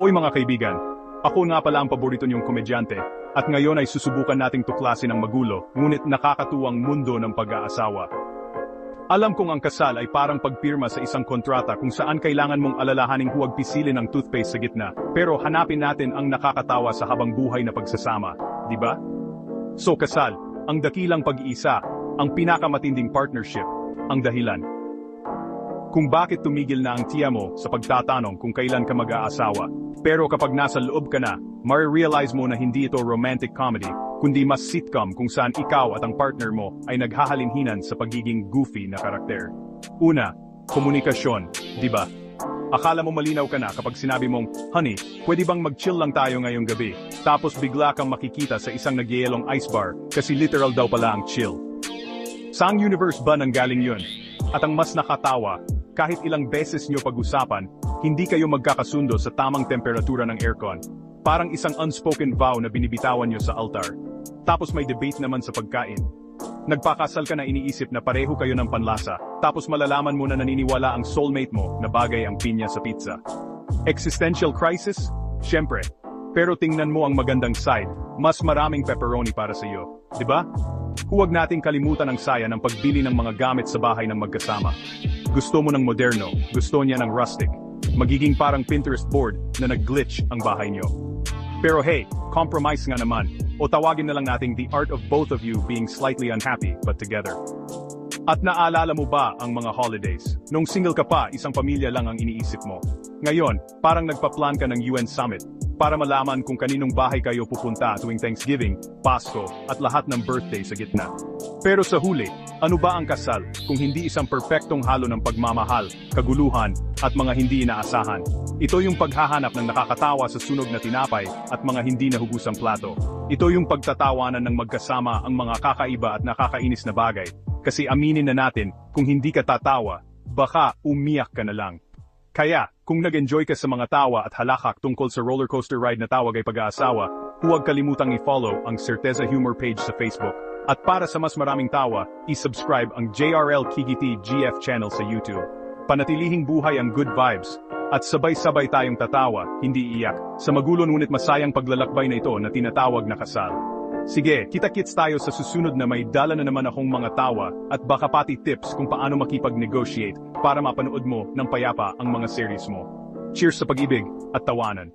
Oy mga kaibigan, ako nga pala ang paborito niyong komedyante, at ngayon ay susubukan nating tuklasin ang magulo, ngunit nakakatuwang mundo ng pag-aasawa. Alam kong ang kasal ay parang pagpirma sa isang kontrata kung saan kailangan mong alalahaning huwag pisilin ang toothpaste sa gitna, pero hanapin natin ang nakakatawa sa habang buhay na pagsasama, di ba? So kasal, ang dakilang pag-iisa, ang pinakamatinding partnership, ang dahilan kung bakit tumigil na ang tiya mo sa pagtatanong kung kailan ka mag-aasawa. Pero kapag nasa loob ka na, ma-realize mo na hindi ito romantic comedy, kundi mas sitcom kung saan ikaw at ang partner mo ay naghahalinhinan sa pagiging goofy na karakter. Una, komunikasyon, di ba? Akala mo malinaw ka na kapag sinabi mong, "Honey, pwede bang mag-chill lang tayo ngayong gabi?" Tapos bigla kang makikita sa isang nagyayelong ice bar kasi literal daw pala ang chill. Saang universe ba nanggaling yun? At ang mas nakatawa, kahit ilang beses nyo pag-usapan, hindi kayo magkakasundo sa tamang temperatura ng aircon. Parang isang unspoken vow na binibitawan nyo sa altar. Tapos may debate naman sa pagkain. Nagpakasal ka na iniisip na pareho kayo ng panlasa, tapos malalaman mo na naniniwala ang soulmate mo na bagay ang pinya sa pizza. Existential crisis? Siyempre. Pero tingnan mo ang magandang side, mas maraming pepperoni para sa iyo, di ba? Huwag nating kalimutan ang saya ng pagbili ng mga gamit sa bahay ng magkasama. Gusto mo ng moderno, gusto niya ng rustic. Magiging parang Pinterest board na nag-glitch ang bahay niyo. Pero hey, compromise nga naman, o tawagin na lang nating the art of both of you being slightly unhappy but together. At naalala mo ba ang mga holidays? Nung single ka pa, isang pamilya lang ang iniisip mo. Ngayon, parang nagpa-plan ka ng UN Summit para malaman kung kaninong bahay kayo pupunta tuwing Thanksgiving, Pasko, at lahat ng birthday sa gitna. Pero sa huli, ano ba ang kasal kung hindi isang perpektong halo ng pagmamahal, kaguluhan, at mga hindi inaasahan? Ito yung paghahanap ng nakakatawa sa sunog na tinapay at mga hindi nahugusang plato. Ito yung pagtatawanan ng magkasama ang mga kakaiba at nakakainis na bagay. Kasi aminin na natin, kung hindi ka tatawa, baka umiyak ka na lang. Kaya, kung nag-enjoy ka sa mga tawa at halakak tungkol sa rollercoaster ride na tawag ay pag-aasawa, huwag kalimutang i-follow ang Certeza Humor page sa Facebook. At para sa mas maraming tawa, i-subscribe ang JRL Kigiti GF channel sa YouTube. Panatilihing buhay ang good vibes, at sabay-sabay tayong tatawa, hindi iyak, sa magulo ngunit masayang paglalakbay na ito na tinatawag na kasal. Sige, kita-kits tayo sa susunod na may dala na naman akong mga tawa at baka pati tips kung paano makipag-negotiate para mapanood mo ng payapa ang mga series mo. Cheers sa pag-ibig at tawanan.